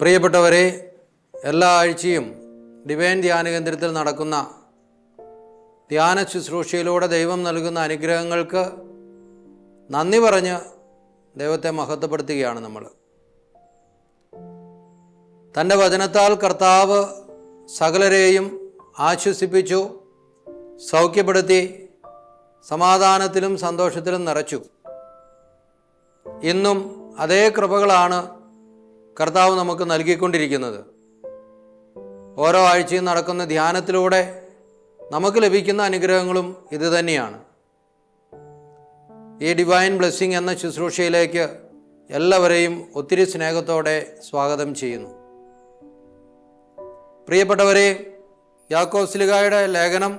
പ്രിയപ്പെട്ടവരെ, എല്ലാ ആഴ്ചയും ഡിവൈൻ ധ്യാന കേന്ദ്രത്തിൽ നടക്കുന്ന ധ്യാന ശുശ്രൂഷയിലൂടെ ദൈവം നൽകുന്ന അനുഗ്രഹങ്ങൾക്ക് നന്ദി പറഞ്ഞ് ദൈവത്തെ മഹത്വപ്പെടുത്തുകയാണ് നമ്മൾ. തൻ്റെ വചനത്താൽ കർത്താവ് സകലരെയും ആശ്വസിപ്പിച്ചു, സൗഖ്യപ്പെടുത്തി, സമാധാനത്തിലും സന്തോഷത്തിലും നിറച്ചു. ഇന്നും അതേ കൃപകളാണ് കർത്താവ് നമുക്ക് നൽകിക്കൊണ്ടിരിക്കുന്നത്. ഓരോ ആഴ്ചയും നടക്കുന്ന ധ്യാനത്തിലൂടെ നമുക്ക് ലഭിക്കുന്ന അനുഗ്രഹങ്ങളും ഇത് തന്നെയാണ്. ഈ ഡിവൈൻ ബ്ലെസ്സിങ് എന്ന ശുശ്രൂഷയിലേക്ക് എല്ലാവരെയും ഒത്തിരി സ്നേഹത്തോടെ സ്വാഗതം ചെയ്യുന്നു. പ്രിയപ്പെട്ടവരെ, യാക്കോബ് ശ്ലീഹായുടെ ലേഖനം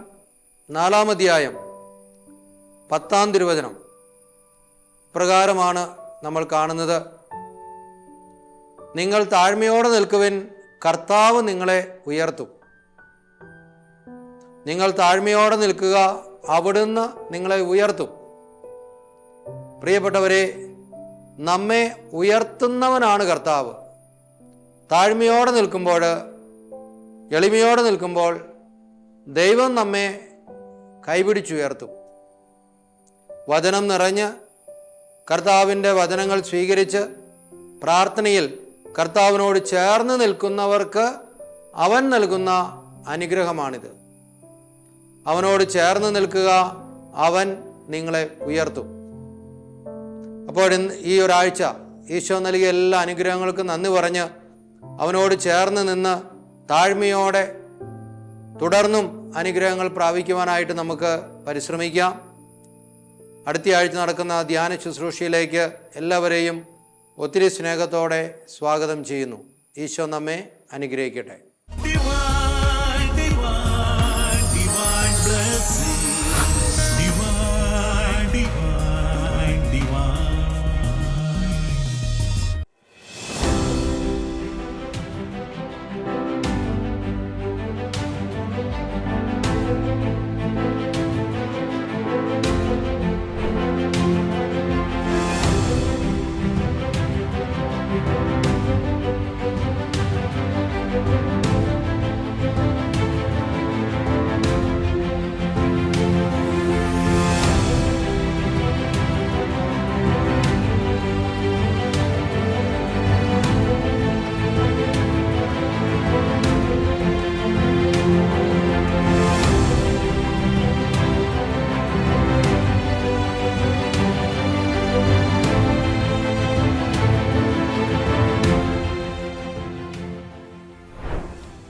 4-ാം അധ്യായം 10-ാം തിരുവചനം പ്രകാരമാണ് നമ്മൾ കാണുന്നത്. നിങ്ങൾ താഴ്മയോടെ നിൽക്കുവിൻ, കർത്താവ് നിങ്ങളെ ഉയർത്തും. നിങ്ങൾ താഴ്മയോടെ നിൽക്കുക, അവിടുന്ന് നിങ്ങളെ ഉയർത്തും. പ്രിയപ്പെട്ടവരെ, നമ്മെ ഉയർത്തുന്നവനാണ് കർത്താവ്. താഴ്മയോടെ നിൽക്കുമ്പോൾ, എളിമയോടെ നിൽക്കുമ്പോൾ ദൈവം നമ്മെ കൈപിടിച്ചുയർത്തും. വചനം നിറഞ്ഞ് കർത്താവിൻ്റെ വചനങ്ങൾ സ്വീകരിച്ച് പ്രാർത്ഥനയിൽ കർത്താവിനോട് ചേർന്ന് നിൽക്കുന്നവർക്ക് അവൻ നൽകുന്ന അനുഗ്രഹമാണിത്. അവനോട് ചേർന്ന് നിൽക്കുക, അവൻ നിങ്ങളെ ഉയർത്തും. അപ്പോൾ ഈ ഒരാഴ്ച ഈശോ നൽകിയ എല്ലാ അനുഗ്രഹങ്ങൾക്കും നന്ദി പറഞ്ഞ് അവനോട് ചേർന്ന് നിന്ന് താഴ്മയോടെ തുടർന്നും അനുഗ്രഹങ്ങൾ പ്രാപിക്കുവാനായിട്ട് നമുക്ക് പരിശ്രമിക്കാം. അടുത്ത ആഴ്ച നടക്കുന്ന ധ്യാന ശുശ്രൂഷയിലേക്ക് എല്ലാവരെയും ഒത്തിരി സ്നേഹത്തോടെ സ്വാഗതം ചെയ്യുന്നു. ഈശോ നമ്മെ അനുഗ്രഹിക്കട്ടെ.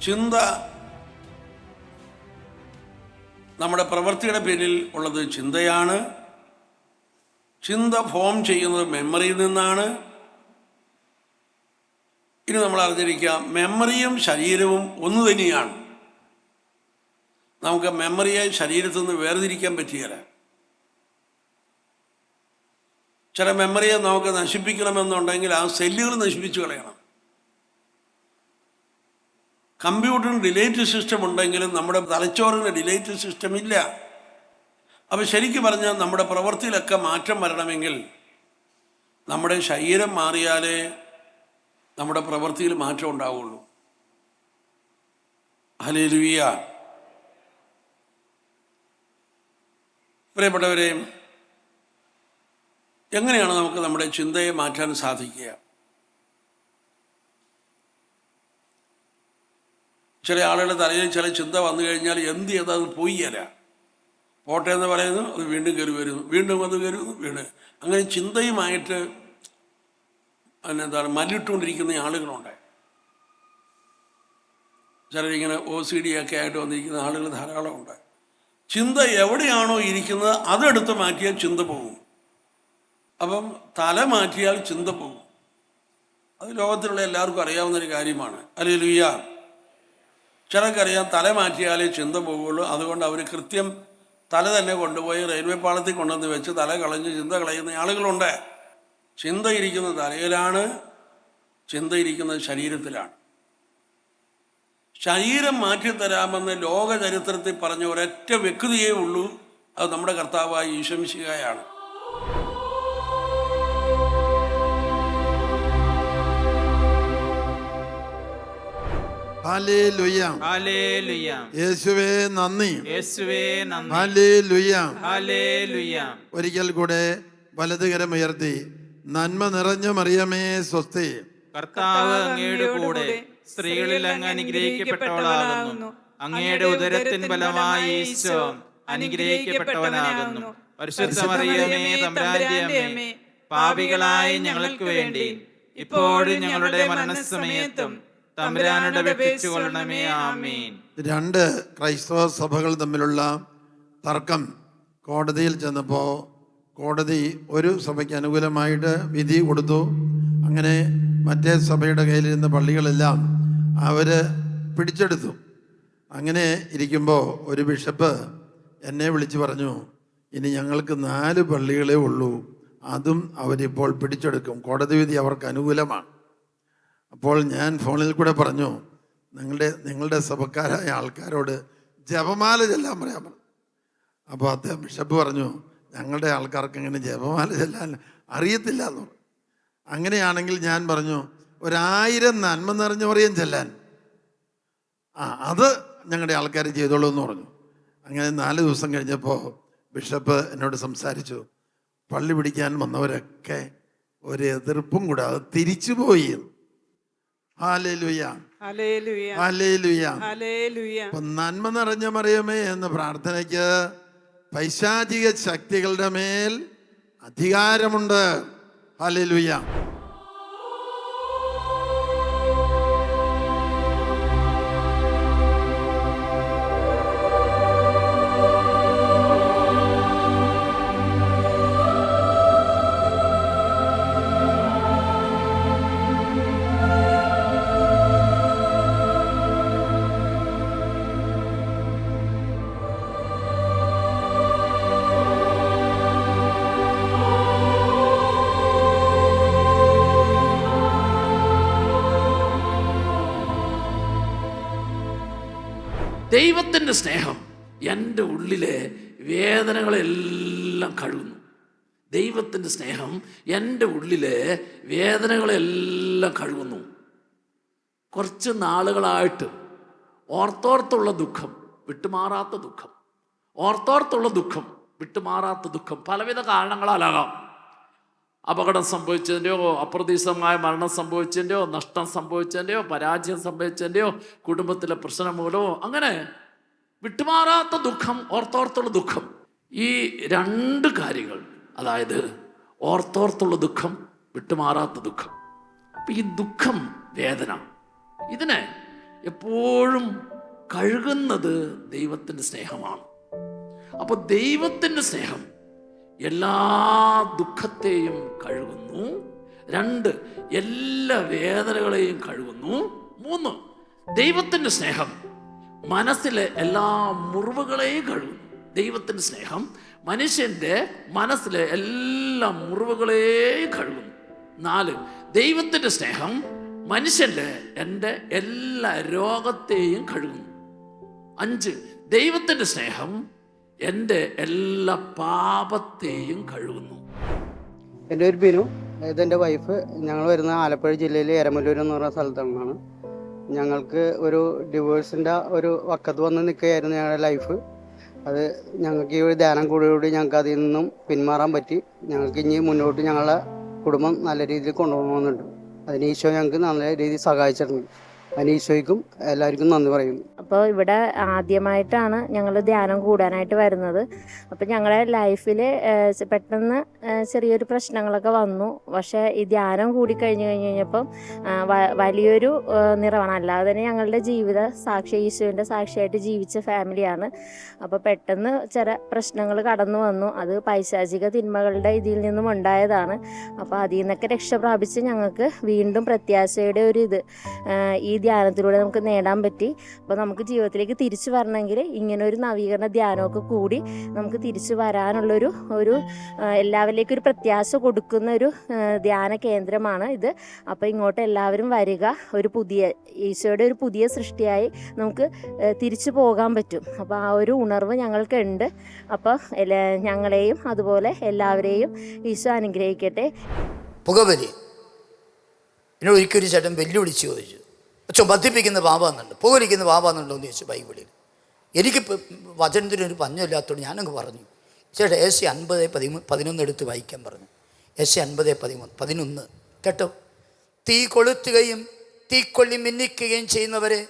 ചിന്ത നമ്മുടെ പ്രവൃത്തിയുടെ പേരിൽ ഉള്ളത് ചിന്തയാണ്. ചിന്ത ഫോം ചെയ്യുന്നത് മെമ്മറിയിൽ നിന്നാണ്. ഇനി നമ്മൾ അറിഞ്ഞിരിക്കുക, മെമ്മറിയും ശരീരവും ഒന്ന് തന്നെയാണ്. നമുക്ക് മെമ്മറിയെ ശരീരത്തിൽ നിന്ന് വേർതിരിക്കാൻ പറ്റുകയില്ല. ചില മെമ്മറിയെ നമുക്ക് നശിപ്പിക്കണമെന്നുണ്ടെങ്കിൽ ആ സെല്ലുകൾ നശിപ്പിച്ചു കളയണം. കമ്പ്യൂട്ടറിന് ഡിലേറ്റ് സിസ്റ്റം ഉണ്ടെങ്കിലും നമ്മുടെ തലച്ചോറിന് ഡിലേറ്റ് സിസ്റ്റം ഇല്ല. അപ്പോൾ ശരിക്കും പറഞ്ഞാൽ നമ്മുടെ പ്രവൃത്തിയിലൊക്കെ മാറ്റം വരണമെങ്കിൽ നമ്മുടെ ശരീരം മാറിയാലേ നമ്മുടെ പ്രവൃത്തിയിൽ മാറ്റം ഉണ്ടാവുള്ളൂ. ഹല്ലേലൂയ. പ്രിയപ്പെട്ടവരെ, എങ്ങനെയാണ് നമുക്ക് നമ്മുടെ ചിന്തയെ മാറ്റാൻ സാധിക്കുക? ചില ആളുകളുടെ തലയിൽ ചില ചിന്ത വന്നു കഴിഞ്ഞാൽ എന്ത് ചെയ്താൽ അത് പോയില്ല. പോട്ടെ എന്ന് പറയുന്നു, അത് വീണ്ടും കയറി വരുന്നു, വീണ്ടും അത് കയറുന്നു, വീണ്ടും അങ്ങനെ ചിന്തയുമായിട്ട് എന്താണ് മല്ലിട്ടുകൊണ്ടിരിക്കുന്ന ആളുകളുണ്ട്. ചിലരിങ്ങനെ OCD ഒക്കെ ആയിട്ട് വന്നിരിക്കുന്ന ആളുകൾ ധാരാളമുണ്ട്. ചിന്ത എവിടെയാണോ ഇരിക്കുന്നത് അതെടുത്ത് മാറ്റിയാൽ ചിന്ത പോകും. അപ്പം തല മാറ്റിയാൽ ചിന്ത പോകും. അത് ലോകത്തിലുള്ള എല്ലാവർക്കും അറിയാവുന്നൊരു കാര്യമാണ്. ഹല്ലേലൂയ. ചിലർക്കറിയാം തല മാറ്റിയാലേ ചിന്ത പോകുള്ളൂ. അതുകൊണ്ട് അവർ കൃത്യം തല തന്നെ കൊണ്ടുപോയി റെയിൽവേ പാളത്തിൽ കൊണ്ടുവന്ന് വെച്ച് തല കളഞ്ഞ് ചിന്ത കളയുന്ന ആളുകളുണ്ട്. ചിന്ത ഇരിക്കുന്നത് തലയിലാണ്, ചിന്ത ഇരിക്കുന്നത് ശരീരത്തിലാണ്. ശരീരം മാറ്റിത്തരാമെന്ന് ലോക ചരിത്രത്തിൽ പറഞ്ഞ ഒരൊറ്റ വ്യക്തിയേ ഉള്ളൂ, അത് നമ്മുടെ കർത്താവായ ഈശോ മിശിഹായാണ്. ഹല്ലേലൂയ. ഹല്ലേലൂയ. യേശുവേ നന്ദി. യേശുവേ നന്ദി. ഹല്ലേലൂയ. ഹല്ലേലൂയ. ഒരിക്കൽ കൂടെ വലതുകരം ഉയർത്തി നന്മ നിറഞ്ഞ മറിയമേ സ്വസ്തി. കർത്താവ് അങ്ങയുടെ കൂടെ സ്ത്രീകളിൽ അങ്ങ് അനുഗ്രഹിക്കപ്പെട്ടവളാകുന്നു. അങ്ങയുടെ ഉദരത്തിൻ ഫലമായി ഈശോ അനുഗ്രഹിക്കപ്പെട്ടവനാകുന്നു. പരിശുദ്ധ മറിയമേ തമ്പുരാന്റെ അമ്മേ, പാപികളായ ഞങ്ങൾക്ക് വേണ്ടി ഇപ്പോഴും ഞങ്ങളുടെ മരണസമയത്തും തമ്പുരാനോട് അപേക്ഷിച്ചുകൊള്ളണമേ. ആമേൻ. രണ്ട് ക്രൈസ്തവ സഭകൾ തമ്മിലുള്ള തർക്കം കോടതിയിൽ ചെന്നപ്പോൾ കോടതി ഒരു സഭയ്ക്ക് അനുകൂലമായിട്ട് വിധി കൊടുത്തു. അങ്ങനെ മറ്റേ സഭയുടെ കയ്യിലിരുന്ന പള്ളികളെല്ലാം അവർ പിടിച്ചെടുത്തു. അങ്ങനെ ഇരിക്കുമ്പോൾ ഒരു ബിഷപ്പ് എന്നെ വിളിച്ച് പറഞ്ഞു, ഇനി ഞങ്ങൾക്ക് 4 പള്ളികളേ ഉള്ളൂ, അതും അവരിപ്പോൾ പിടിച്ചെടുക്കും, കോടതി വിധി അവർക്ക് അനുകൂലമാണ്. അപ്പോൾ ഞാൻ ഫോണിൽ കൂടെ പറഞ്ഞു, നിങ്ങളുടെ സഭക്കാരായ ആൾക്കാരോട് ജപമാല ചെല്ലാൻ പറയാൻ പറഞ്ഞു. അപ്പോൾ അദ്ദേഹം ബിഷപ്പ് പറഞ്ഞു, ഞങ്ങളുടെ ആൾക്കാർക്ക് ഇങ്ങനെ ജപമാല ചെല്ലാൻ അറിയത്തില്ല എന്ന് പറഞ്ഞു. അങ്ങനെയാണെങ്കിൽ ഞാൻ പറഞ്ഞു, 1000 നന്മ നിറഞ്ഞ മറിയം ചെല്ലാൻ, അത് ഞങ്ങളുടെ ആൾക്കാർ ചെയ്തോളൂ എന്ന് പറഞ്ഞു. അങ്ങനെ 4 ദിവസം കഴിഞ്ഞപ്പോൾ ബിഷപ്പ് എന്നോട് സംസാരിച്ചു. പള്ളി പിടിക്കാൻ വന്നവരൊക്കെ ഒരു എതിർപ്പും കൂടാതെ തിരിച്ചുപോയി. Hallelujah, hallelujah. അപ്പം നന്മ നിറഞ്ഞ മറിയമേ എന്ന പ്രാർത്ഥനയ്ക്ക് പൈശാചിക ശക്തികളുടെ മേൽ അധികാരമുണ്ട്. ഹല്ലേലൂയ. ദൈവത്തിൻ്റെ സ്നേഹം എൻ്റെ ഉള്ളിലെ വേദനകളെല്ലാം കഴുകുന്നു. ദൈവത്തിൻ്റെ സ്നേഹം എൻ്റെ ഉള്ളിലെ വേദനകളെല്ലാം കഴുകുന്നു. കുറച്ച് നാളുകളായിട്ട് ഓർത്തോർത്തുള്ള ദുഃഖം, വിട്ടുമാറാത്ത ദുഃഖം, ഓർത്തോർത്തുള്ള ദുഃഖം, വിട്ടുമാറാത്ത ദുഃഖം പലവിധ കാരണങ്ങളാലാകാം. അപകടം സംഭവിച്ചതിൻ്റെയോ, അപ്രതീക്ഷിതമായ മരണം സംഭവിച്ചതിൻ്റെയോ, നഷ്ടം സംഭവിച്ചതിൻ്റെയോ, പരാജയം സംഭവിച്ചതിൻ്റെയോ, കുടുംബത്തിലെ പ്രശ്നം മൂലമോ, അങ്ങനെ വിട്ടുമാറാത്ത ദുഃഖം, ഓർത്തോർത്തുള്ള ദുഃഖം. ഈ 2 കാര്യങ്ങൾ, അതായത് ഓർത്തോർത്തുള്ള ദുഃഖം, വിട്ടുമാറാത്ത ദുഃഖം. അപ്പം ഈ ദുഃഖം, വേദന, ഇതിനെ എപ്പോഴും കഴുകുന്നത് ദൈവത്തിൻ്റെ സ്നേഹമാണ്. അപ്പോൾ ദൈവത്തിൻ്റെ സ്നേഹം എല്ലാ ദുഃഖത്തെയും കഴുകുന്നു. 2, എല്ലാ വേദനകളെയും കഴുകുന്നു. 3, ദൈവത്തിൻ്റെ സ്നേഹം മനസ്സിലെ എല്ലാ മുറിവുകളെയും കഴുകുന്നു. ദൈവത്തിൻ്റെ സ്നേഹം മനുഷ്യൻ്റെ മനസ്സിലെ എല്ലാ മുറിവുകളെയും കഴുകുന്നു. 4, ദൈവത്തിൻ്റെ സ്നേഹം മനുഷ്യൻ്റെ എൻ്റെ എല്ലാ രോഗത്തെയും കഴുകുന്നു. 5, ദൈവത്തിൻ്റെ സ്നേഹം എൻ്റെ എല്ലാ പാപത്തെയും കഴുകുന്നു. എൻ്റെ ഒരു ബിനു, ഇതെൻ്റെ വൈഫ്. ഞങ്ങൾ വരുന്ന ആലപ്പുഴ ജില്ലയിലെ എരമല്ലൂർ എന്ന് പറഞ്ഞ സ്ഥലത്താണ്. ഞങ്ങൾക്ക് ഒരു ഡിവോഴ്സിൻ്റെ ഒരു വക്കത്ത് വന്ന് നിൽക്കുകയായിരുന്നു ഞങ്ങളുടെ ലൈഫ്. അത് ഞങ്ങൾക്ക് ഈ ഒരു ധ്യാനം കൂടിയോടി ഞങ്ങൾക്ക് അതിൽ നിന്നും പിന്മാറാൻ പറ്റി. ഞങ്ങൾക്ക് ഇനി മുന്നോട്ട് ഞങ്ങളുടെ കുടുംബം നല്ല രീതിയിൽ കൊണ്ടുപോകുന്നുണ്ട്. അതിന് ഈശോ ഞങ്ങൾക്ക് നല്ല രീതിയിൽ സഹായിച്ചിട്ടുണ്ട്. അതിന് ഈശോയ്ക്കും എല്ലാവർക്കും നന്ദി പറയുന്നു. അപ്പോൾ ഇവിടെ ആദ്യമായിട്ടാണ് ഞങ്ങൾ ധ്യാനം കൂടാനായിട്ട് വരുന്നത്. അപ്പോൾ ഞങ്ങളുടെ ലൈഫിൽ പെട്ടെന്ന് ചെറിയൊരു പ്രശ്നങ്ങളൊക്കെ വന്നു. പക്ഷേ ഈ ധ്യാനം കൂടി കഴിഞ്ഞപ്പം വലിയൊരു നിറവാണ്. അല്ലാതെ തന്നെ ഞങ്ങളുടെ ജീവിത സാക്ഷി, ഈശോൻ്റെ സാക്ഷിയായിട്ട് ജീവിച്ച ഫാമിലിയാണ്. അപ്പോൾ പെട്ടെന്ന് ചില പ്രശ്നങ്ങൾ കടന്നു വന്നു. അത് പൈശാചിക തിന്മകളുടെ ഇതിൽ നിന്നും ഉണ്ടായതാണ്. അപ്പോൾ അതിൽ നിന്നൊക്കെ രക്ഷ പ്രാപിച്ച് ഞങ്ങൾക്ക് വീണ്ടും പ്രത്യാശയുടെ ഒരു ഈ ധ്യാനത്തിലൂടെ നമുക്ക് നേടാൻ പറ്റി. അപ്പോൾ നമുക്ക് ജീവിതത്തിലേക്ക് തിരിച്ചു വരണമെങ്കിൽ ഇങ്ങനെ ഒരു നവീകരണ ധ്യാനമൊക്കെ കൂടി നമുക്ക് തിരിച്ചു വരാനുള്ളൊരു എല്ലാവരിലേക്കും ഒരു പ്രത്യാശ കൊടുക്കുന്ന ഒരു ധ്യാന കേന്ദ്രമാണ് ഇത്. അപ്പോൾ ഇങ്ങോട്ട് എല്ലാവരും വരിക. ഒരു ഈശോയുടെ ഒരു പുതിയ സൃഷ്ടിയായി നമുക്ക് തിരിച്ചു പോകാൻ പറ്റും. അപ്പോൾ ആ ഒരു ഉണർവ് ഞങ്ങൾക്കുണ്ട്. അപ്പോൾ ഞങ്ങളെയും അതുപോലെ എല്ലാവരെയും ഈശോ അനുഗ്രഹിക്കട്ടെ. പുകവലി എന്നോട് ഒരിക്കലും ചേട്ടൻ വെല്ലുവിളിച്ച് ചോദിച്ചു, അച്ഛൻ മദ്യപിക്കുന്ന പാപാന്നുണ്ട്, പുകലിക്കുന്ന പാപാന്നുണ്ടോ എന്ന് ചോദിച്ചു ബൈബിളിൽ. എനിക്ക് വചനത്തിനൊരു പഞ്ഞമില്ലാത്തതുകൊണ്ട് ഞാനങ്ങ് പറഞ്ഞു. ചേട്ടാ AC 50:11 എടുത്ത് വായിക്കാൻ പറഞ്ഞു. AC 50:11 കേട്ടോ. തീ കൊളുത്തുകയും തീക്കൊള്ളി മിന്നിക്കുകയും ചെയ്യുന്നവരെ,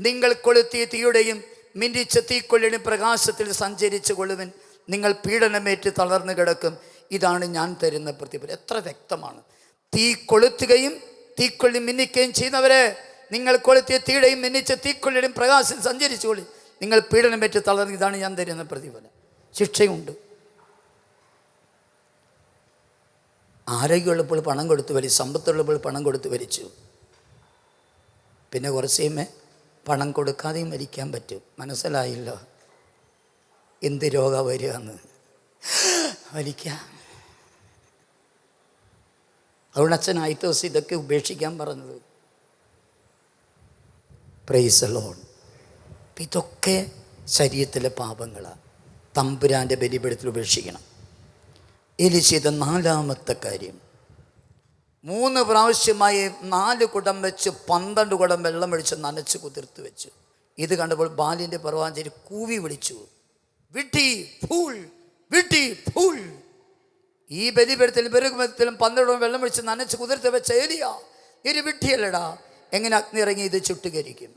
നിങ്ങൾ കൊളുത്തിയ തീയുടെയും മിന്നിച്ച തീക്കൊള്ളിയുടെ പ്രകാശത്തിൽ സഞ്ചരിച്ചു കൊള്ളുവൻ. നിങ്ങൾ പീഡനമേറ്റ് തളർന്നു കിടക്കും, ഇതാണ് ഞാൻ തരുന്ന പ്രതിഫലം. എത്ര വ്യക്തമാണ്. തീ കൊളുത്തുകയും തീക്കൊള്ളി മിന്നിക്കുകയും ചെയ്യുന്നവരെ, നിങ്ങൾ കൊളുത്തിയ തീയുടെയും മിന്നിച്ച തീക്കൊള്ളിയുടെയും പ്രകാശത്തിൽ സഞ്ചരിച്ചു കൊള്ളി, നിങ്ങൾ പീഡനമേറ്റ് തളർന്നു, ഇതാണ് ഞാൻ തരുന്ന പ്രതിഫലം. ശിക്ഷയുണ്ട്. ആരോഗ്യമുള്ളപ്പോൾ പണം കൊടുത്ത് വലിച്ചു, സമ്പത്തുള്ളപ്പോൾ പണം കൊടുത്ത് വലിച്ചു. പിന്നെ കുറച്ച് കഴിയുമ്പോൾ പണം കൊടുക്കാതെയും മരിക്കാൻ പറ്റും. മനസ്സിലായില്ലോ എന്ത് രോഗം വരിക എന്ന്. വലിക്കാം. അതുകൊണ്ട് അച്ഛൻ ആദ്യത്തെ ദിവസം ഇതൊക്കെ ഉപേക്ഷിക്കാൻ പറഞ്ഞത്. Price the Lord. ഇതൊക്കെ ശരീരത്തിലെ പാപങ്ങളാണ്. തമ്പുരാൻ്റെ ബലിപീഠത്തിൽ ഉപേക്ഷിക്കണം. എലി ചെയ്ത 4ാമത്തെ കാര്യം, 3 പ്രാവശ്യമായി 4 കുടം വെച്ച് 12 കുടം വെള്ളമൊഴിച്ച് നനച്ച് കുതിർത്ത് വെച്ചു. ഇത് കണ്ടപ്പോൾ ബാലിൻ്റെ പ്രവാചകൻ കൂവി വിളിച്ചു, വിട്ടി ഫൂൾ, വിട്ടി ഫൂൾ. ഈ ബലിപീഠത്തിലും ബലിപീഠത്തിലും 12 കുടം വെള്ളമൊഴിച്ച് നനച്ച് കുതിർത്ത് വെച്ച ഏലിയാ, ഒരു വിട്ടിയല്ലടാ, എങ്ങനെ അഗ്നി ഇറങ്ങി ഇത് ചുട്ടുകരിക്കും?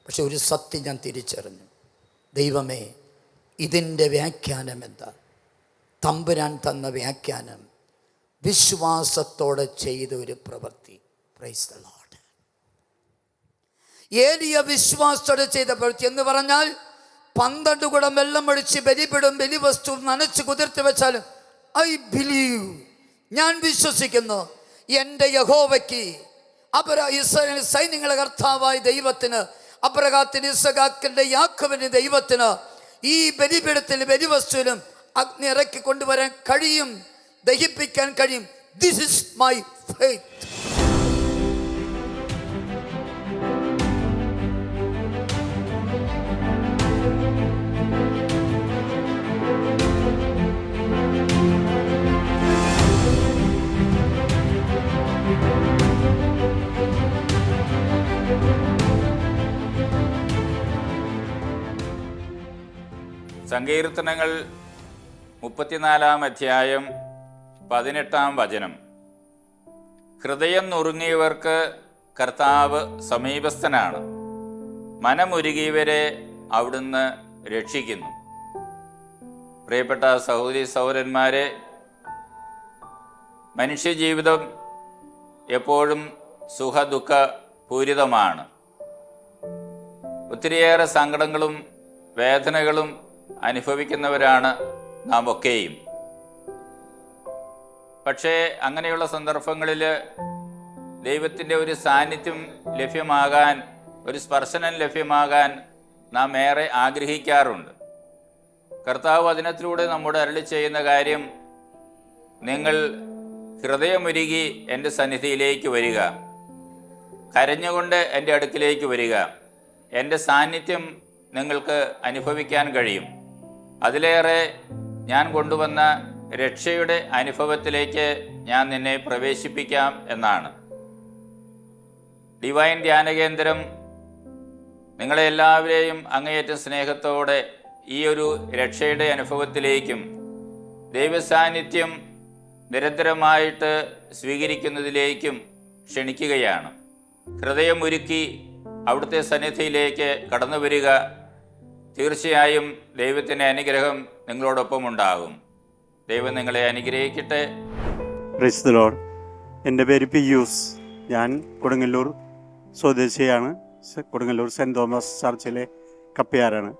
പക്ഷെ ഒരു സത്യം ഞാൻ തിരിച്ചറിഞ്ഞു. ദൈവമേ, ഇതിൻ്റെ വ്യാഖ്യാനം എന്താ? തമ്പുരാൻ തന്ന വ്യാഖ്യാനം വിശ്വാസത്തോടെ ചെയ്ത ഒരു പ്രവൃത്തി. Price the Lord. ഏലിയ വിശ്വാസത്തോടെ ചെയ്ത പ്രവൃത്തി എന്ന് പറഞ്ഞാൽ 12 കുടം വെള്ളം ഒഴിച്ച് ബലിപീഠം ബലിവസ്തു നനച്ച് കുതിർത്ത് വെച്ചാൽ ഐ ബിലീവ്, ഞാൻ വിശ്വസിക്കുന്നു, എൻ്റെ യഹോവയ്ക്ക്, ഇസ്രായേൽ സൈന്യങ്ങളുടെ കർത്താവായ ദൈവത്തിന്, അബ്രഹാത്തിന്, ഇസഹാക്കിന്റെ, യാക്കോബിന്റെ ദൈവത്തിന് ഈ ബലിപീഠത്തിലും ബലിവസ്തുവിലും അഗ്നി ഇറക്കി കൊണ്ടുവരാൻ കഴിയും, ദഹിപ്പിക്കാൻ കഴിയും. This is my faith. സങ്കീർത്തനങ്ങൾ 34-ാം അധ്യായം 18-ാം വചനം. ഹൃദയം നുറുങ്ങിയവർക്ക് കർത്താവ് സമീപസ്ഥനാണ്, മനമുരുകിയവരെ അവിടുന്ന് രക്ഷിക്കുന്നു. പ്രിയപ്പെട്ട സഹോദരി സഹോദരന്മാരെ, മനുഷ്യജീവിതം എപ്പോഴും സുഖദുഃഖ പൂരിതമാണ്. ഒത്തിരിയേറെ സങ്കടങ്ങളും വേദനകളും അനുഭവിക്കുന്നവരാണ് നാം ഒക്കെയും. പക്ഷേ അങ്ങനെയുള്ള സന്ദർഭങ്ങളിൽ ദൈവത്തിൻ്റെ ഒരു സാന്നിധ്യം ലഭ്യമാകാൻ, ഒരു സ്പർശനം ലഭ്യമാകാൻ നാം ഏറെ ആഗ്രഹിക്കാറുണ്ട്. കർത്താവ് വചനത്തിലൂടെ നമ്മോട് അരുളി ചെയ്യുന്ന കാര്യം, നിങ്ങൾ ഹൃദയമൊരുകി എൻ്റെ സന്നിധിയിലേക്ക് വരിക, കരഞ്ഞുകൊണ്ട് എൻ്റെ അടുക്കിലേക്ക് വരിക, എൻ്റെ സാന്നിധ്യം നിങ്ങൾക്ക് അനുഭവിക്കാൻ കഴിയും. അതിലേറെ ഞാൻ കൊണ്ടുവന്ന രക്ഷയുടെ അനുഭവത്തിലേക്ക് ഞാൻ നിന്നെ പ്രവേശിപ്പിക്കാം എന്നാണ്. ഡിവൈൻ ധ്യാനകേന്ദ്രം നിങ്ങളെ എല്ലാവരെയും അങ്ങേയറ്റം സ്നേഹത്തോടെ ഈ ഒരു രക്ഷയുടെ അനുഭവത്തിലേക്കും ദൈവസാന്നിധ്യം നിരന്തരമായിട്ട് സ്വീകരിക്കുന്നതിലേക്കും ക്ഷണിക്കുകയാണ്. ഹൃദയമൊരുക്കി അവിടുത്തെ സന്നിധിയിലേക്ക് കടന്നു വരിക. തീർച്ചയായും ദൈവത്തിൻ്റെ അനുഗ്രഹം നിങ്ങളോടൊപ്പം ഉണ്ടാകും. ദൈവം നിങ്ങളെ അനുഗ്രഹിക്കട്ടെ. Praise the lord. എൻ്റെ പേര് പിയൂസ്. ഞാൻ കൊടുങ്ങല്ലൂർ സ്വദേശിയാണ്. കൊടുങ്ങല്ലൂർ സെൻറ് തോമസ് ചർച്ചിലെ കപ്പയാരാണ്.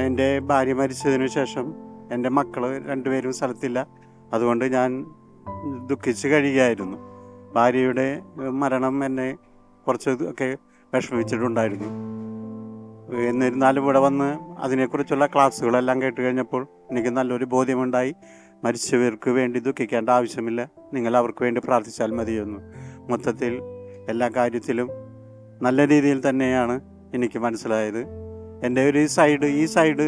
എൻ്റെ ഭാര്യ മരിച്ചതിന് ശേഷം എൻ്റെ മക്കൾ 2 പേരും സ്ഥലത്തില്ല. അതുകൊണ്ട് ഞാൻ ദുഃഖിച്ച് കഴിയുകയായിരുന്നു. ഭാര്യയുടെ മരണം എന്നെ കുറച്ച് ഒക്കെ വിഷമിച്ചിട്ടുണ്ടായിരുന്നു. എന്നിരുന്നാലും ഇവിടെ വന്ന് അതിനെക്കുറിച്ചുള്ള ക്ലാസ്സുകളെല്ലാം കേട്ട് കഴിഞ്ഞപ്പോൾ എനിക്ക് നല്ലൊരു ബോധ്യമുണ്ടായി. മരിച്ചവർക്ക് വേണ്ടി ദുഃഖിക്കേണ്ട ആവശ്യമില്ല, നിങ്ങൾ അവർക്ക് വേണ്ടി പ്രാർത്ഥിച്ചാൽ മതിയെന്ന്. മൊത്തത്തിൽ എല്ലാ കാര്യത്തിലും നല്ല രീതിയിൽ തന്നെയാണ് എനിക്ക് മനസ്സിലായത്. എൻ്റെ ഒരു ഈ സൈഡ്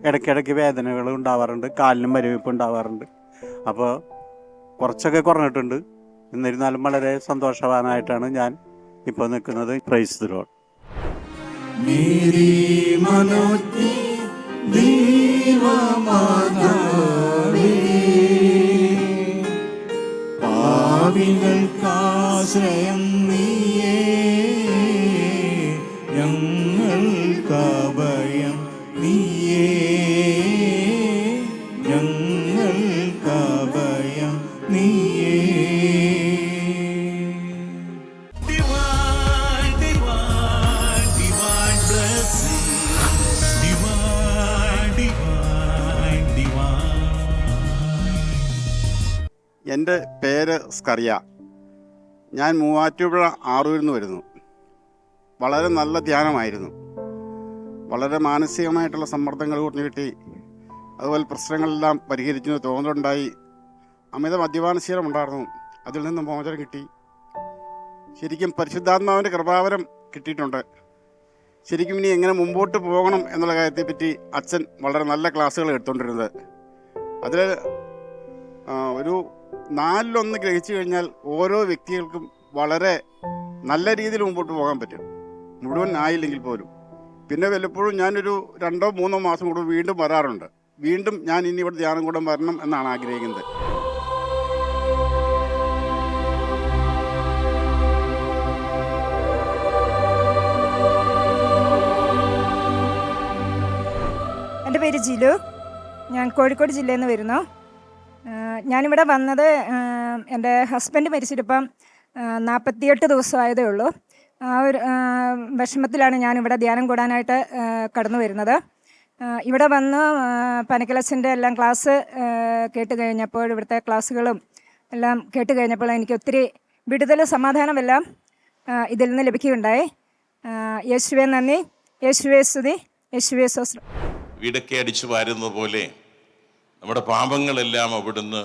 ഇടയ്ക്കിടയ്ക്ക് വേദനകൾ ഉണ്ടാവാറുണ്ട്, കാലിനും മരവിപ്പ് ഉണ്ടാവാറുണ്ട്. അപ്പോൾ കുറച്ചൊക്കെ കുറഞ്ഞിട്ടുണ്ട്. എന്നിരുന്നാലും വളരെ സന്തോഷവാനായിട്ടാണ് ഞാൻ ഇപ്പോൾ നിൽക്കുന്നത്. Price the Lord. പാപികൾക്കാശ്രയം നീയേ, ഞങ്ങൾക്കഭയം നീയേ, ഞങ്ങൾക്കഭയം നീയേ. Divine, divine, divine blessing. Divine, divine, divine. എൻ്റെ പേര് സ്കറിയ. ഞാൻ മൂവാറ്റുപുഴ ആറൂരിൽ നിന്ന് വരുന്നു. വളരെ നല്ല ധ്യാനമായിരുന്നു. വളരെ മാനസികമായിട്ടുള്ള സമ്മർദ്ദങ്ങൾ കുറഞ്ഞു കിട്ടി. അതുപോലെ പ്രശ്നങ്ങളെല്ലാം പരിഹരിച്ചു തോന്നലുണ്ടായി. അമിത മദ്യപാനശീലം ഉണ്ടായിരുന്നു, അതിൽ നിന്ന് മോചനം കിട്ടി. ശരിക്കും പരിശുദ്ധാത്മാവിൻ്റെ കൃപാവരം കിട്ടിയിട്ടുണ്ട്. ശരിക്കും ഇനി എങ്ങനെ മുമ്പോട്ട് പോകണം എന്നുള്ള കാര്യത്തെപ്പറ്റി അച്ഛൻ വളരെ നല്ല ക്ലാസ്സുകൾ എടുത്തുകൊണ്ടിരുന്നത്. അതിൽ ഒരു 4-1 ഗ്രഹിച്ചു കഴിഞ്ഞാൽ ഓരോ വ്യക്തികൾക്കും വളരെ നല്ല രീതിയിൽ മുമ്പോട്ട് പോകാൻ പറ്റും, മുഴുവൻ ആയില്ലെങ്കിൽ പോലും. പിന്നെ വല്ലപ്പോഴും ഞാനൊരു 2-3 മാസം കൂടെ വീണ്ടും വരാറുണ്ട്. വീണ്ടും ഞാൻ ഇനി ഇവിടെ ധ്യാനം കൂടെ വരണം എന്നാണ് ആഗ്രഹിക്കുന്നത്. എൻ്റെ പേര് ജിലു. ഞാൻ കോഴിക്കോട് ജില്ലയിൽ നിന്ന് വരുന്നു. ഞാനിവിടെ വന്നത് എൻ്റെ ഹസ്ബൻഡ് മരിച്ചിട്ടിപ്പം 48 ദിവസമായതേ ഉള്ളൂ. ആ ഒരു വിഷമത്തിലാണ് ഞാനിവിടെ ധ്യാനം കൂടാനായിട്ട് കടന്നു വരുന്നത്. ഇവിടെ വന്ന് പനക്കലച്ചൻ്റെ എല്ലാം ക്ലാസ് കേട്ട് കഴിഞ്ഞപ്പോൾ, ഇവിടുത്തെ ക്ലാസ്സുകളും എല്ലാം കേട്ട് കഴിഞ്ഞപ്പോൾ എനിക്ക് ഒത്തിരി വിടുതൽ സമാധാനമെല്ലാം ഇതിൽ നിന്ന് ലഭിക്കുകയുണ്ടായി. യേശുവേ നന്ദി, യേശുവേ സ്തുതി, യേശുവേ സ്തോത്രം. വീടൊക്കെ അടിച്ചു വാരുന്നത് പോലെ നമ്മുടെ പാപങ്ങളെല്ലാം അവിടുന്ന്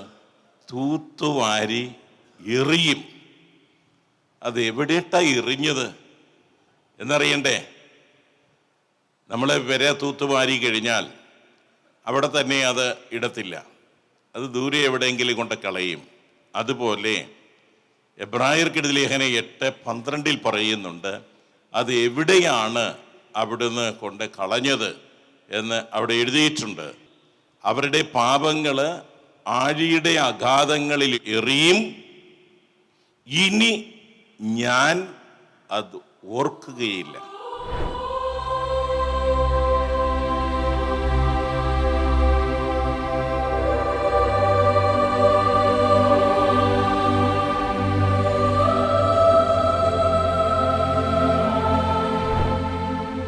തൂത്തുവാരി എറിയും. അത് എവിടെയിട്ടാണ് എറിഞ്ഞത് എന്നറിയണ്ടേ? നമ്മളെ വരെ തൂത്തുവാരി കഴിഞ്ഞാൽ അവിടെ തന്നെ അത് ഇടത്തില്ല, അത് ദൂരെ എവിടെയെങ്കിലും കൊണ്ട് കളയും. അതുപോലെ എബ്രായർക്കെഴുതിയ ലേഖനം 8:12 പറയുന്നുണ്ട്, അത് എവിടെയാണ് അവിടുന്ന് കൊണ്ട് കളഞ്ഞത് എന്ന് അവിടെ എഴുതിയിട്ടുണ്ട്. അവരുടെ പാപങ്ങൾ ആഴിയുടെ അഗാധങ്ങളിൽ എറിയും, ഇനി ഞാൻ അത് ഓർക്കുകയില്ല.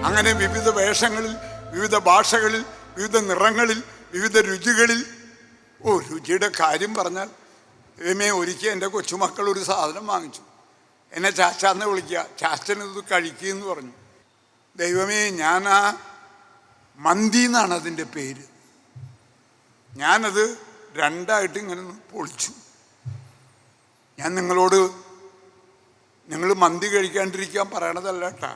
അങ്ങനെ വിവിധ വേഷങ്ങളിൽ, വിവിധ ഭാഷകളിൽ, വിവിധ നിറങ്ങളിൽ, വിവിധ രുചികളിൽ. രുചിയുടെ കാര്യം പറഞ്ഞാൽ ഒരിക്കൽ എൻ്റെ കൊച്ചുമക്കൾ ഒരു സാധനം വാങ്ങിച്ചു. എന്നെ ചാച്ചാന്ന് വിളിക്കുക, ചാച്ചനത് കഴിക്കുകയെന്ന് പറഞ്ഞു. ദൈവമേ, ഞാൻ ആ മന്തി എന്നാണ് അതിൻ്റെ പേര്. ഞാനത് 2ആയിട്ട് ഇങ്ങനെ പൊളിച്ചു. ഞാൻ നിങ്ങളോട് നിങ്ങൾ മന്തി കഴിക്കാണ്ടിരിക്കാൻ പറയണതല്ല കേട്ടാ,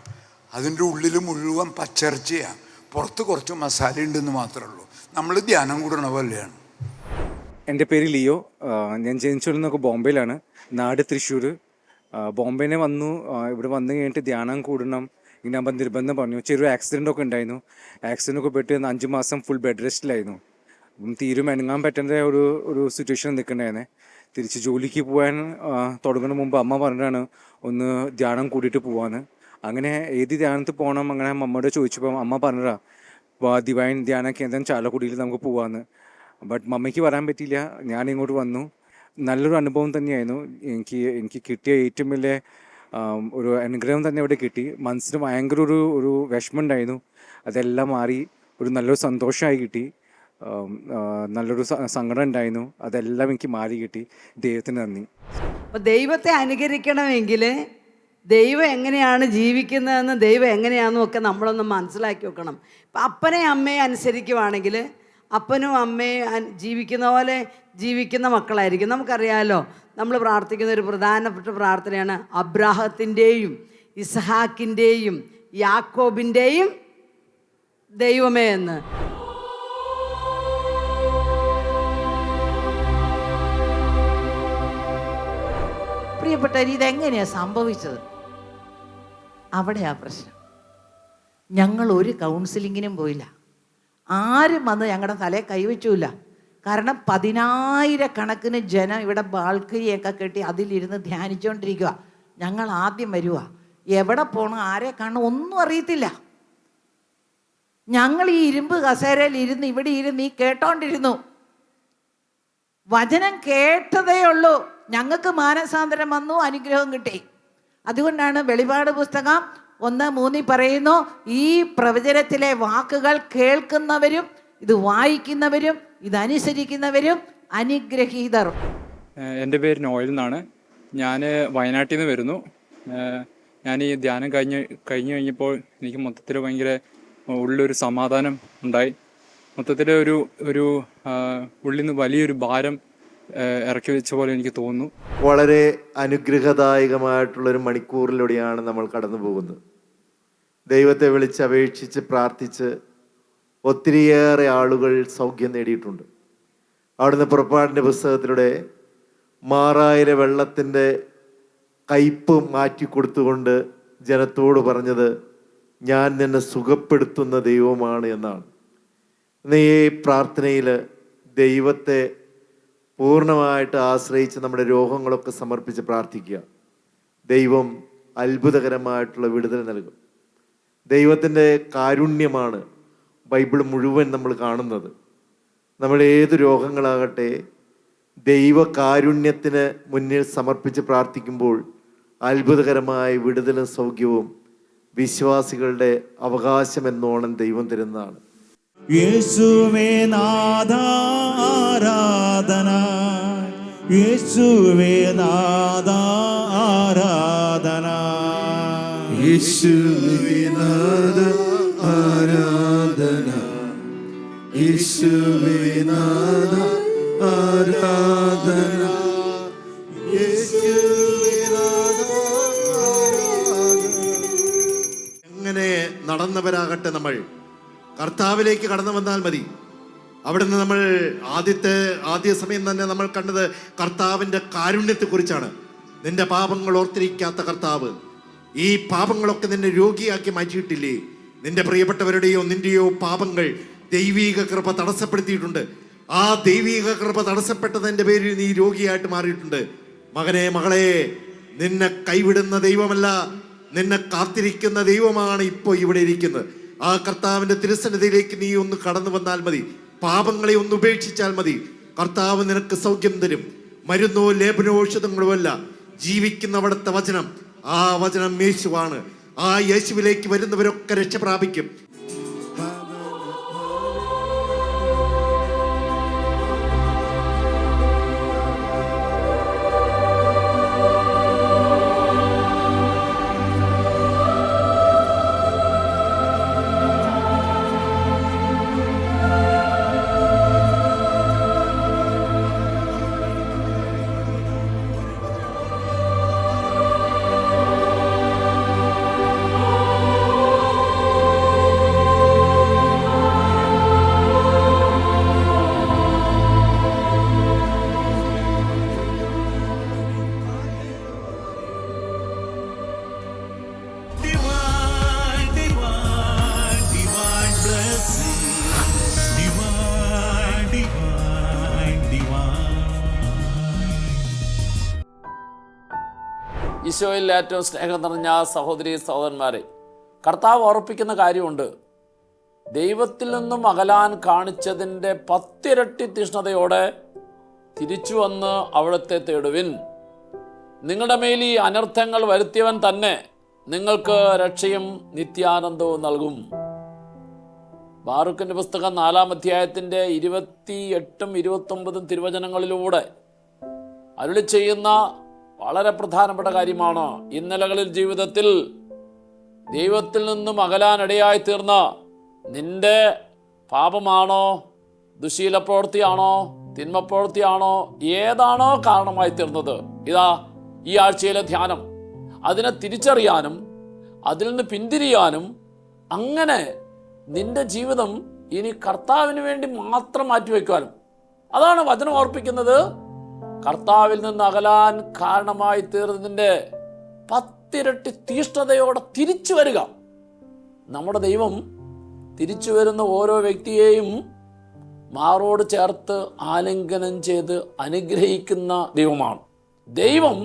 അതിൻ്റെ ഉള്ളിൽ മുഴുവൻ പച്ചിറച്ചിയാണ്, പുറത്ത് കുറച്ച് മസാല ഉണ്ടെന്ന് മാത്രമേ ഉള്ളൂ. നമ്മൾ ധ്യാനം കൂടണ പോലെയാണ്. എൻ്റെ പേര് ലിയോ. ഞാൻ ജനിച്ചുകൊള്ളുന്നതൊക്കെ ബോംബെയിലാണ്, നാട് തൃശ്ശൂർ. ബോംബെനെ വന്നു. ഇവിടെ വന്നു കഴിഞ്ഞിട്ട് ധ്യാനം കൂടണം ഇങ്ങനെ ആകുമ്പോൾ നിർബന്ധം പറഞ്ഞു. ചെറിയൊരു ആക്സിഡൻ്റൊക്കെ ഉണ്ടായിരുന്നു. ആക്സിഡൻ്റൊക്കെ പെട്ട് 5 മാസം ഫുൾ ബെഡ് റെസ്റ്റിലായിരുന്നു. തീരും അനങ്ങാൻ പറ്റുന്ന ഒരു സിറ്റുവേഷൻ നിൽക്കണ്ടായിരുന്നേ. തിരിച്ച് ജോലിക്ക് പോകാൻ തുടങ്ങുന്ന മുമ്പ് അമ്മ പറഞ്ഞാണ് ഒന്ന് ധ്യാനം കൂടിയിട്ട് പോവാന്ന്. അങ്ങനെ ഏത് ധ്യാനത്തിൽ പോകണം അങ്ങനെ അമ്മയോട് ചോദിച്ചപ്പോൾ അമ്മ പറഞ്ഞതാ ഡിവൈൻ ധ്യാന കേന്ദ്രം ചാലക്കുടിയിൽ നമുക്ക് പോവാന്ന്. ബട്ട് മമ്മയ്ക്ക് വരാൻ പറ്റിയില്ല. ഞാൻ ഇങ്ങോട്ട് വന്നു. നല്ലൊരു അനുഭവം തന്നെയായിരുന്നു. എനിക്ക് കിട്ടിയ ഏറ്റവും വലിയ ഒരു അനുഗ്രഹം തന്നെ ഇവിടെ കിട്ടി. മനസ്സിന് ഭയങ്കര ഒരു വിഷമം ഉണ്ടായിരുന്നു, അതെല്ലാം മാറി ഒരു നല്ലൊരു സന്തോഷമായി കിട്ടി. നല്ലൊരു സങ്കടം ഉണ്ടായിരുന്നു, അതെല്ലാം എനിക്ക് മാറി കിട്ടി. ദൈവത്തിന് നന്ദി. അപ്പോൾ ദൈവത്തെ അനുകരിക്കണമെങ്കിൽ ദൈവം എങ്ങനെയാണ് ജീവിക്കുന്നതെന്ന് ദൈവം എങ്ങനെയാണെന്നും ഒക്കെ നമ്മളൊന്ന് മനസ്സിലാക്കി വെക്കണം. ഇപ്പം അപ്പനെ അമ്മയെ അനുസരിക്കുവാണെങ്കിൽ അപ്പനും അമ്മയും ജീവിക്കുന്ന പോലെ ജീവിക്കുന്ന മക്കളായിരിക്കും. നമുക്കറിയാമല്ലോ, നമ്മൾ പ്രാർത്ഥിക്കുന്ന ഒരു പ്രധാനപ്പെട്ട പ്രാർത്ഥനയാണ് അബ്രാഹത്തിൻ്റെയും ഇസ്ഹാക്കിൻ്റെയും യാക്കോബിൻ്റെയും ദൈവമേ എന്ന്. പ്രിയപ്പെട്ടവർ, ഇതെങ്ങനെയാണ് സംഭവിച്ചത്? അവിടെയാ പ്രശ്നം. ഞങ്ങൾ ഒരു കൗൺസിലിങ്ങിനും പോയില്ല, ആരും വന്ന് ഞങ്ങളുടെ തലയെ കൈവച്ചില്ല. കാരണം 10,000 ജനം ഇവിടെ ബാൽക്കണിയൊക്കെ കെട്ടി അതിലിരുന്ന് ധ്യാനിച്ചുകൊണ്ടിരിക്കുക. ഞങ്ങൾ ആദ്യം വരുക, എവിടെ പോകണം, ആരെ കാണണം ഒന്നും അറിയത്തില്ല. ഞങ്ങൾ ഈ ഇരുമ്പ് കസേരയിൽ ഇരുന്ന് ഇവിടെ ഇരുന്ന് ഈ കേട്ടോണ്ടിരുന്നു. വചനം കേട്ടതേ ഉള്ളൂ, ഞങ്ങൾക്ക് മാനസാന്തരം വന്നു, അനുഗ്രഹം കിട്ടി. അതുകൊണ്ടാണ് വെളിപാട് പുസ്തകം 1:3 പറയുന്നു, ഈ പ്രവചനത്തിലെ വാക്കുകൾ കേൾക്കുന്നവരും ഇത് വായിക്കുന്നവരും ഇതനുസരിക്കുന്നവരും അനുഗ്രഹീതർ. എൻ്റെ പേര് നോയൽ എന്നാണ്. ഞാൻ വയനാട്ടിൽ നിന്ന് വരുന്നു. ഞാൻ ഈ ധ്യാനം കഴിഞ്ഞ് കഴിഞ്ഞപ്പോൾ എനിക്ക് മൊത്തത്തിൽ ഭയങ്കര ഉള്ളൊരു സമാധാനം ഉണ്ടായി. മൊത്തത്തിൽ ഒരു ഉള്ളിൽ നിന്ന് വലിയൊരു ഭാരം ഇറക്കി വെച്ച പോലെ എനിക്ക് തോന്നുന്നു. വളരെ അനുഗ്രഹദായകമായിട്ടുള്ളൊരു മണിക്കൂറിലൂടെയാണ് നമ്മൾ കടന്നു പോകുന്നത്. ദൈവത്തെ വിളിച്ചപേക്ഷിച്ച് പ്രാർത്ഥിച്ച് ഒത്തിരിയേറെ ആളുകൾ സൗഖ്യം നേടിയിട്ടുണ്ട്. അവിടുന്ന് പുറപ്പാടിൻ്റെ പുസ്തകത്തിലൂടെ മാറായിര വെള്ളത്തിൻ്റെ കയ്പ് മാറ്റിക്കൊടുത്തുകൊണ്ട് ജനത്തോട് പറഞ്ഞത്, ഞാൻ നിന്നെ സുഖപ്പെടുത്തുന്ന ദൈവമാണ് എന്നാണ്. ഇന്ന് ഈ പ്രാർത്ഥനയിൽ ദൈവത്തെ പൂർണ്ണമായിട്ട് ആശ്രയിച്ച് നമ്മുടെ രോഗങ്ങളൊക്കെ സമർപ്പിച്ച് പ്രാർത്ഥിക്കുക. ദൈവം അത്ഭുതകരമായിട്ടുള്ള വിടുതൽ നൽകും. ദൈവത്തിൻ്റെ കാരുണ്യമാണ് ബൈബിൾ മുഴുവൻ നമ്മൾ കാണുന്നത്. നമ്മൾ ഏത് രോഗങ്ങളാകട്ടെ ദൈവകാരുണ്യത്തിന് മുന്നിൽ സമർപ്പിച്ച് പ്രാർത്ഥിക്കുമ്പോൾ അത്ഭുതകരമായ വിടുതലും സൗഖ്യവും വിശ്വാസികളുടെ അവകാശം എന്നോണം ദൈവം തരുന്നതാണ്. യേശുവേ നാഥ ആരാധന, യേശുവേ നാഥ ആരാധന, യേശുവേ നാഥ ആരാധന, യേശുവേ നാഥ ആരാധന, യേശുവേ നാഥ ആരാധന. എങ്ങനെ നടന്നവരാകട്ടെ നമ്മൾ കർത്താവിലേക്ക് കടന്നു വന്നാൽ മതി. അവിടുന്ന് നമ്മൾ ആദ്യ സമയം തന്നെ നമ്മൾ കണ്ടത് കർത്താവിൻ്റെ കാരുണ്യത്തെക്കുറിച്ചാണ്. നിന്റെ പാപങ്ങൾ ഓർത്തിരിക്കാത്ത കർത്താവ് ഈ പാപങ്ങളൊക്കെ നിന്നെ രോഗിയാക്കി മാറ്റിയിട്ടില്ലേ? നിന്റെ പ്രിയപ്പെട്ടവരുടെയോ നിന്റെയോ പാപങ്ങൾ ദൈവീക കൃപ തടസ്സപ്പെടുത്തിയിട്ടുണ്ട്. ആ ദൈവീക കൃപ തടസ്സപ്പെട്ടതിൻ്റെ പേരിൽ നീ രോഗിയായിട്ട് മാറിയിട്ടുണ്ട്. മകനെ, മകളെ, നിന്നെ കൈവിടുന്ന ദൈവമല്ല, നിന്നെ കാത്തിരിക്കുന്ന ദൈവമാണ് ഇപ്പോൾ ഇവിടെ ഇരിക്കുന്നത്. ആ കർത്താവിൻ്റെ തിരുസന്നിധിയിലേക്ക് നീ ഒന്ന് കടന്നു വന്നാൽ മതി. പാപങ്ങളെ ഒന്ന് ഉപേക്ഷിച്ചാൽ മതി. കർത്താവ് നിനക്ക് സൗഖ്യം തരും. മരുന്നോ ലേപനോ ഔഷധങ്ങളോ അല്ല, ജീവിക്കുന്ന അവിടുത്തെ വചനം. ആ വചനം യേശുവാണ്. ആ യേശുവിലേക്ക് വരുന്നവരൊക്കെ രക്ഷ പ്രാപിക്കും. ഈശോയിൽ ഏറ്റവും സ്നേഹം നിറഞ്ഞ സഹോദരി സഹോദരന്മാരെ, കർത്താവ് ഓർപ്പിക്കുന്ന കാര്യമുണ്ട്. ദൈവത്തിൽ നിന്നും അകലാൻ കാണിച്ചതിൻ്റെ 10 ഇരട്ടി തീഷ്ണതയോടെ തിരിച്ചു വന്ന് അവിടുത്തെ തേടുവിൻ. നിങ്ങളുടെ മേൽ ഈ അനർത്ഥങ്ങൾ വരുത്തിയവൻ തന്നെ നിങ്ങൾക്ക് രക്ഷയും നിത്യാനന്ദവും നൽകും. ബാറൂക്കിൻ്റെ പുസ്തകം 4-ാം അധ്യായത്തിൻ്റെ 28-ഉം 29-ഉം തിരുവചനങ്ങളിലൂടെ അരുളി ചെയ്യുന്ന വളരെ പ്രധാനപ്പെട്ട കാര്യമാണ്. ഇന്നലകളിൽ ജീവിതത്തിൽ ദൈവത്തിൽ നിന്നും അകലാനിടയായി തീർന്ന നിന്റെ പാപമാണോ, ദുശീലപ്രവൃത്തിയാണോ, തിന്മപ്രവൃത്തിയാണോ, ഏതാണോ കാരണമായി തീർന്നത്, ഇതാ ഈ ആഴ്ചയിലെ ധ്യാനം അതിനെ തിരിച്ചറിയാനും അതിൽ നിന്ന് പിന്തിരിയാനും, അങ്ങനെ നിന്റെ ജീവിതം ഇനി കർത്താവിന് വേണ്ടി മാത്രം മാറ്റിവെക്കാനും. അതാണ് വചനം ഓർപ്പിക്കുന്നത്. കർത്താവിൽ നിന്ന് അകലാൻ കാരണമായി തീർന്നതിൻ്റെ 10 ഇരട്ടി തീഷ്ണതയോടെ തിരിച്ചു വരിക. നമ്മുടെ ദൈവം തിരിച്ചു വരുന്ന ഓരോ വ്യക്തിയെയും മാറോട് ചേർത്ത് ആലിംഗനം ചെയ്ത് അനുഗ്രഹിക്കുന്ന ദൈവമാണ്. ദൈവം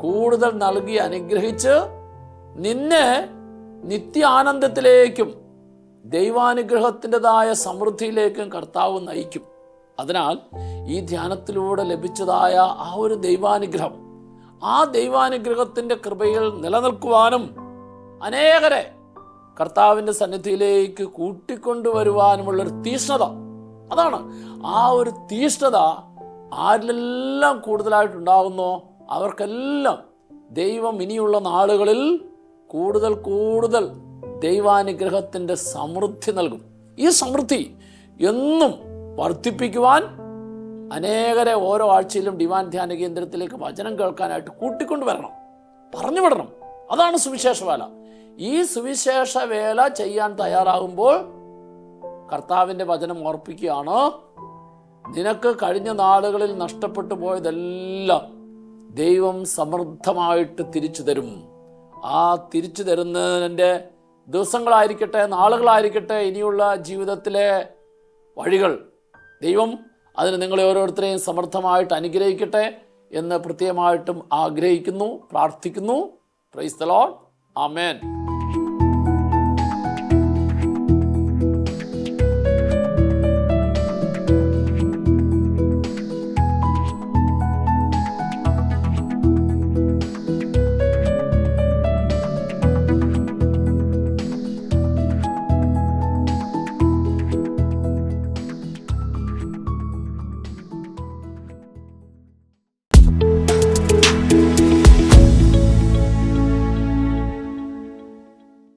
കൂടുതൽ നൽകി അനുഗ്രഹിച്ച് നിന്നെ നിത്യാനന്ദത്തിലേക്കും ദൈവാനുഗ്രഹത്തിൻ്റെതായ സമൃദ്ധിയിലേക്കും കർത്താവ് നയിക്കും. അതിനാൽ ഈ ധ്യാനത്തിലൂടെ ലഭിച്ചതായ ആ ഒരു ദൈവാനുഗ്രഹം, ആ ദൈവാനുഗ്രഹത്തിൻ്റെ കൃപയിൽ നിലനിൽക്കുവാനും അനേകരെ കർത്താവിൻ്റെ സന്നിധിയിലേക്ക് കൂട്ടിക്കൊണ്ടുവരുവാനുമുള്ളൊരു തീഷ്ണത, അതാണ് ആ ഒരു തീഷ്ണത ആരിലെല്ലാം കൂടുതലായിട്ടുണ്ടാകുന്നോ അവർക്കെല്ലാം ദൈവം ഇനിയുള്ള നാളുകളിൽ കൂടുതൽ കൂടുതൽ ദൈവാനുഗ്രഹത്തിൻ്റെ സമൃദ്ധി നൽകും. ഈ സമൃദ്ധി എന്നും വർദ്ധിപ്പിക്കുവാൻ അനേകരെ ഓരോ ആഴ്ചയിലും ഡിവൈൻ ധ്യാന കേന്ദ്രത്തിലേക്ക് വചനം കേൾക്കാനായിട്ട് കൂട്ടിക്കൊണ്ടുവരണം, പറഞ്ഞു വിടണം. അതാണ് സുവിശേഷ വേല. ഈ സുവിശേഷ വേല ചെയ്യാൻ തയ്യാറാകുമ്പോൾ കർത്താവിൻ്റെ വചനം ഓർപ്പിക്കുകയാണ്, നിനക്ക് കഴിഞ്ഞ നാളുകളിൽ നഷ്ടപ്പെട്ടു പോയതെല്ലാം ദൈവം സമൃദ്ധമായിട്ട് തിരിച്ചു തരും. ആ തിരിച്ചു തരുന്നതിൻ്റെ ദിവസങ്ങളായിരിക്കട്ടെ, നാളുകളായിരിക്കട്ടെ, ഇനിയുള്ള ജീവിതത്തിലെ വഴികൾ, ദൈവം അതിന് നിങ്ങളെ ഓരോരുത്തരെയും സമൃദ്ധമായിട്ട് അനുഗ്രഹിക്കട്ടെ എന്ന് പ്രത്യേകമായിട്ടും ആഗ്രഹിക്കുന്നു, പ്രാർത്ഥിക്കുന്നു. Price the Lord. ആമേൻ.